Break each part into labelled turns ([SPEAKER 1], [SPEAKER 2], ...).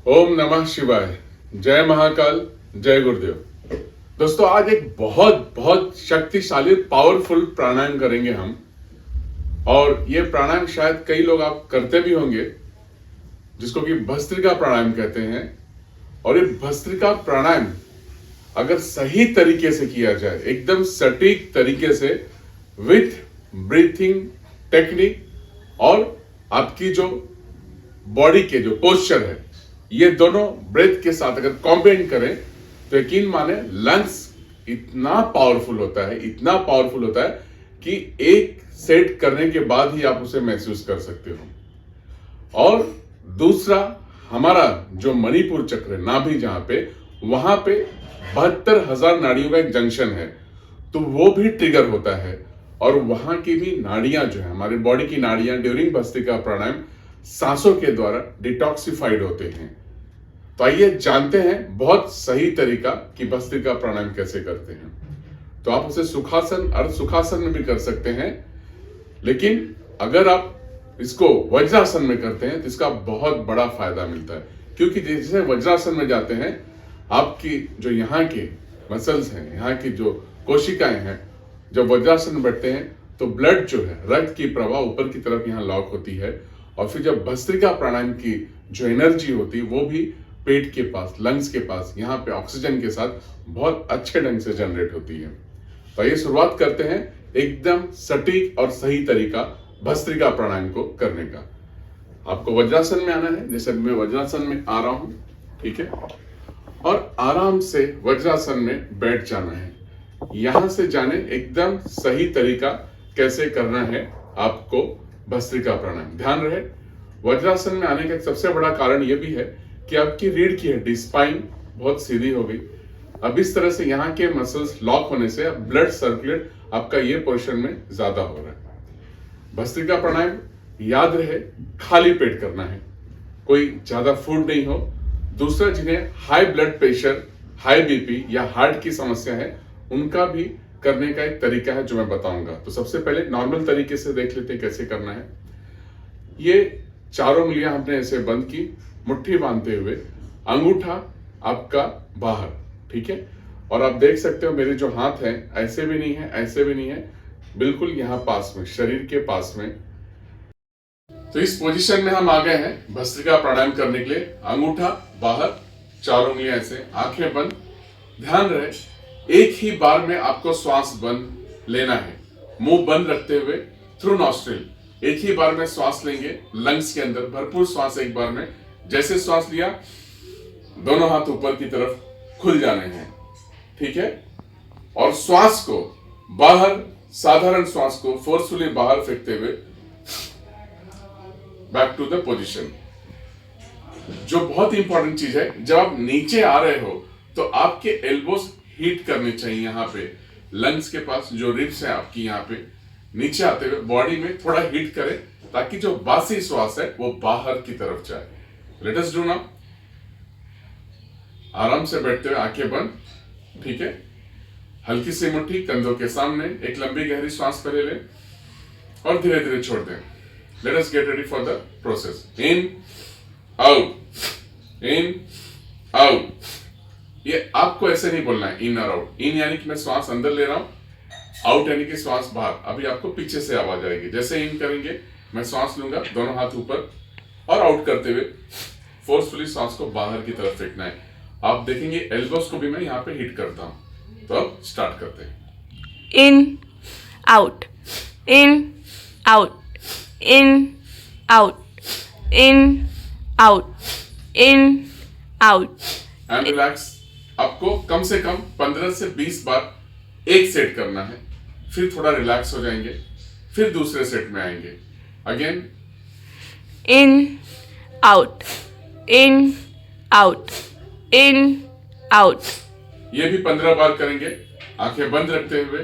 [SPEAKER 1] ओम नमः शिवाय। जय महाकाल। जय गुरुदेव। दोस्तों, आज एक बहुत बहुत शक्तिशाली पावरफुल प्राणायाम करेंगे हम। और ये प्राणायाम शायद कई लोग आप करते भी होंगे, जिसको कि भस्त्रिका प्राणायाम कहते हैं। और ये भस्त्रिका प्राणायाम अगर सही तरीके से किया जाए, एकदम सटीक तरीके से, विथ ब्रीथिंग टेक्निक और आपकी जो बॉडी के जो पोस्चर है, ये दोनों ब्रेथ के साथ अगर कॉम्बाइन करें तो यकीन माने लंग्स इतना पावरफुल होता है, इतना पावरफुल होता है कि एक सेट करने के बाद ही आप उसे महसूस कर सकते हो। और दूसरा, हमारा जो मणिपुर चक्र है, नाभि, जहां पे वहां पे 72,000 नाड़ियों का एक जंक्शन है, तो वो भी ट्रिगर होता है। और वहां की भी नाड़ियां जो है, हमारी बॉडी की नाड़ियां ड्यूरिंग भस्त्रिका प्राणायाम सांसों के द्वारा डिटॉक्सिफाइड होते हैं। तो आइए जानते हैं बहुत सही तरीका कि भस्त्रिका प्राणायाम कैसे करते हैं। तो आप उसे सुखासन, अर्ध सुखासन में भी कर सकते हैं, लेकिन अगर आप इसको वज्रासन में करते हैं तो इसका बहुत बड़ा फायदा मिलता है। क्योंकि जैसे वज्रासन में जाते हैं, आपकी जो यहाँ के मसल्स हैं, यहाँ की जो कोशिकाएं हैं, जब वज्रासन में बैठते हैं तो ब्लड जो है, रक्त की प्रवाह ऊपर की तरफ यहाँ लॉक होती है। और फिर जब भस्त्रिका प्राणायाम की जो एनर्जी होती है, वो भी पेट के पास, लंग्स के पास, यहाँ पे ऑक्सीजन के साथ बहुत अच्छे ढंग से जनरेट होती है। तो ये शुरुआत करते हैं एकदम सटीक और सही तरीका भस्त्रिका प्राणायाम को करने का। आपको वज्रासन में आना है, जैसे मैं वज्रासन में आ रहा हूं, ठीक है। और आराम से वज्रासन में बैठ जाना है। यहां से जाने एकदम सही तरीका कैसे करना है आपको भस्त्रिका प्राणायाम। ध्यान रहे, वज्रासन में आने का सबसे बड़ा कारण यह भी है कि आपकी रीढ़ की हड्डी, स्पाइन बहुत सीधी हो गई। अब इस तरह से यहाँ के मसल्स लॉक होने से ब्लड सर्कुलेट आपका ये पोर्शन में ज्यादा हो रहा है। भस्त्रिका प्राणायाम याद रहे, खाली पेट करना है, कोई ज्यादा फूड नहीं हो। दूसरा, जिन्हें high blood pressure, high BP या हार्ट की समस्या है, उनका भी करने का एक तरीका है जो मैं बताऊंगा। तो सबसे पहले नॉर्मल तरीके से देख लेते हैं कैसे करना है। ये चारों उंगलियां हमने ऐसे बंद की, मुट्ठी बांधते हुए, अंगूठा आपका बाहर, ठीक है। और आप देख सकते हो मेरे जो हाथ हैं, ऐसे भी नहीं है, ऐसे भी नहीं है, बिल्कुल यहां पास में, शरीर के पास में। तो इस पोजीशन में हम आ गए हैं भस्त्रिका प्राणायाम करने के लिए। अंगूठा बाहर, चारों उंगलियां ऐसे, आंखें बंद। ध्यान रहे, एक ही बार में आपको श्वास बंद लेना है, मुंह बंद रखते हुए, थ्रू नॉस्ट्रिल। एक ही बार में श्वास लेंगे, लंग्स के अंदर भरपूर श्वास एक बार में। जैसे श्वास लिया, दोनों हाथ ऊपर की तरफ खुल जाने हैं, ठीक है। और श्वास को बाहर, साधारण श्वास को फोर्सफुली बाहर फेंकते हुए बैक टू द पोजीशन। जो बहुत इंपॉर्टेंट चीज है, जब आप नीचे आ रहे हो तो आपके एल्बोस हीट करने चाहिए, यहाँ पे लंग्स के पास जो रिब्स है आपकी, यहाँ पे नीचे आते हुए बॉडी में थोड़ा हीट करें, ताकि जो बासी श्वास है वो बाहर की तरफ जाए। Let us do now. आराम से बैठते हुए, आंखें बंद, ठीक है। हल्की सी मुट्ठी कंधों के सामने, एक लंबी गहरी श्वास पहले लें और धीरे धीरे छोड़ दें। Let us get ready for the process. In, out, in, out. ये आपको ऐसे नहीं बोलना है इन और आउट। इन यानी कि मैं श्वास अंदर ले रहा हूं, आउट यानी कि श्वास बाहर। अभी आपको पीछे से आवाज आएगी। जैसे इन करेंगे, मैं श्वास लूंगा, दोनों हाथ ऊपर, और आउट करते हुए फोर्सफुली सांस को बाहर की तरफ फेंकना है। आप देखेंगे एल्बोस को भी मैं यहाँ पे हिट करता हूँ। तो अब स्टार्ट करते हैं।
[SPEAKER 2] In, out, in, out, in, out, in, out, in, out.
[SPEAKER 1] And relax. आपको कम से कम 15 से 20 बार एक सेट करना है, फिर थोड़ा रिलैक्स हो जाएंगे, फिर दूसरे सेट में आएंगे। Again,
[SPEAKER 2] in, out, in, out, in, out.
[SPEAKER 1] ये भी 15 बार करेंगे, आंखें बंद रखते हुए।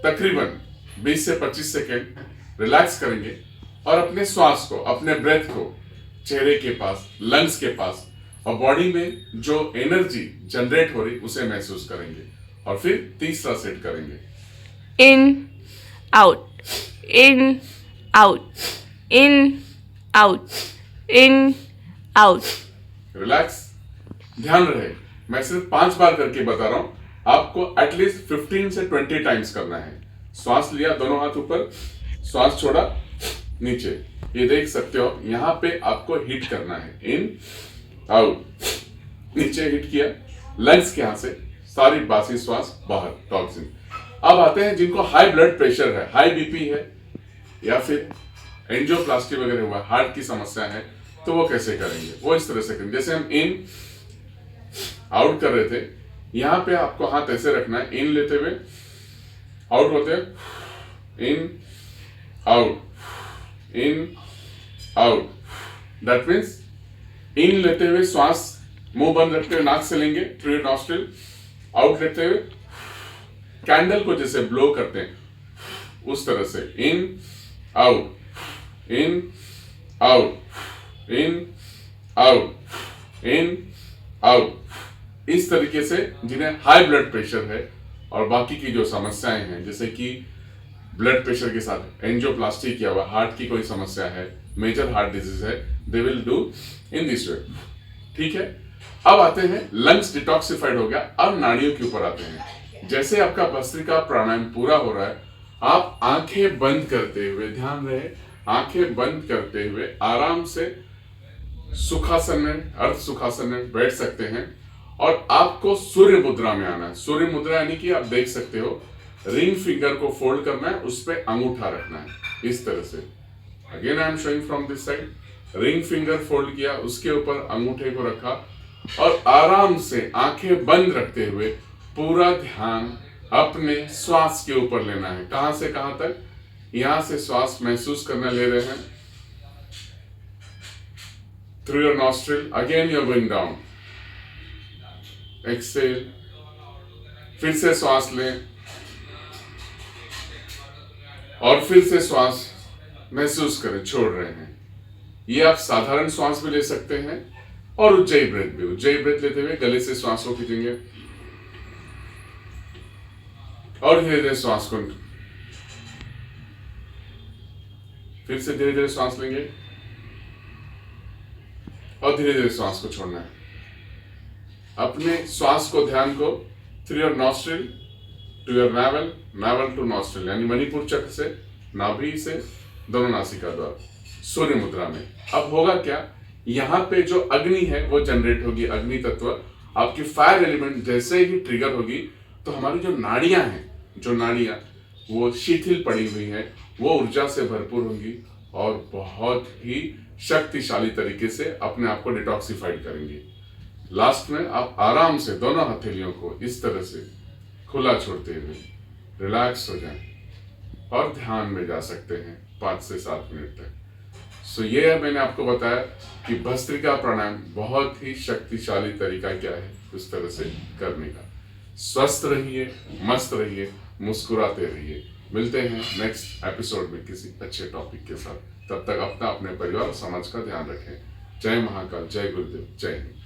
[SPEAKER 1] तकरीबन 20 से 25 सेकेंड रिलैक्स करेंगे और अपने श्वास को, अपने ब्रेथ को चेहरे के पास, लंग्स के पास और बॉडी में जो एनर्जी जनरेट हो रही उसे महसूस करेंगे। और फिर तीसरा सेट करेंगे।
[SPEAKER 2] इन, out, in, out, in, out, in, out,
[SPEAKER 1] relax. ध्यान रहे, मैं सिर्फ 5 बार करके बता रहा हूं, आपको एटलीस्ट 15 से 20 टाइम्स करना है। श्वास लिया, दोनों हाथ ऊपर, श्वास छोड़ा, नीचे। ये देख सकते हो, यहां पे आपको हिट करना है, इन आउट, नीचे हिट किया, लंग्स के यहां से सारी बासी श्वास बाहर, टॉक्सिन। अब आते हैं जिनको हाई ब्लड प्रेशर है, हाई बीपी है, या फिर एंजियोप्लास्टी वगैरह हुआ, हार्ट की समस्या है, तो वो कैसे करेंगे? वो इस तरह से करेंगे, जैसे हम इन आउट कर रहे थे, यहां पे आपको हाथ ऐसे रखना है, इन लेते हुए, आउट होते हैं, in out, in out. That means in लेते हुए श्वास मुंह बंद रखते हुए नाक से लेंगे, थ्रू योर नॉस्ट्रिल, आउट लेते हुए कैंडल को जैसे ब्लो करते हैं उस तरह से, इन out, in out, in out, in out. इस तरीके से जिन्हें हाई ब्लड प्रेशर है और बाकी की जो समस्याएं हैं, जैसे कि ब्लड प्रेशर के साथ एंजियोप्लास्टी किया हुआ, हार्ट की कोई समस्या है, मेजर हार्ट डिजीज है, they will do in this way. ठीक है, अब आते हैं, लंग्स डिटॉक्सिफाइड हो गया, अब नाड़ियों के ऊपर आते हैं। जैसे आपका भस्त्रिका प्राणायाम पूरा हो रहा है, आप आंखें बंद करते हुए, ध्यान रहे, आंखें बंद करते हुए आराम से सुखासन में, अर्ध सुखासन में बैठ सकते हैं और आपको सूर्य मुद्रा में आना है। सूर्य मुद्रा यानी कि आप देख सकते हो, रिंग फिंगर को फोल्ड करना है, उस पर अंगूठा रखना है, इस तरह से। Again I am showing from this side, ring finger fold किया, उसके ऊपर अंगूठे को रखा और आराम से आंखें बंद रखते हुए पूरा ध्यान अपने श्वास के ऊपर लेना है। कहां से कहां तक? यहां से श्वास महसूस करना ले रहे हैं, through your nostril, again you are going down, exhale, फिर से श्वास लें और फिर से श्वास महसूस करें, छोड़ रहे हैं। ये आप साधारण श्वास भी ले सकते हैं और उज्जयी ब्रेथ भी। उज्जयी ब्रेथ लेते हुए गले से श्वास को खींचेंगे और धीरे धीरे श्वास को, फिर से धीरे धीरे श्वास लेंगे और धीरे धीरे श्वास को छोड़ना है। अपने श्वास को, ध्यान को through your nostril to your navel, navel to nostril, यानी मणिपुर चक्र से, नाभि से, दोनों नासिका द्वार, सूर्य मुद्रा में। अब होगा क्या, यहां पे जो अग्नि है वो जनरेट होगी, अग्नि तत्व, आपकी फायर एलिमेंट जैसे ही ट्रिगर होगी तो हमारी जो नाड़ियां हैं, जो नाड़ियां वो शिथिल पड़ी हुई हैं, वो ऊर्जा से भरपूर होंगी और बहुत ही शक्तिशाली तरीके से अपने आप को डिटॉक्सिफाइड करेंगी। लास्ट में आप आराम से दोनों हथेलियों को इस तरह से खुला छोड़ते हुए रिलैक्स हो जाएं और ध्यान में जा सकते हैं 5 से 7 मिनट तक। सो ये मैंने आपको बताया कि भस्त्रिका प्राणायाम बहुत ही शक्तिशाली तरीका क्या है उस तरह से करने का। स्वस्थ रहिए, मस्त रहिए, मुस्कुराते रहिए। मिलते हैं नेक्स्ट एपिसोड में किसी अच्छे टॉपिक के साथ। तब तक अपना, अपने परिवार और समाज का ध्यान रखें। जय महाकाल, जय गुरुदेव, जय हिंद।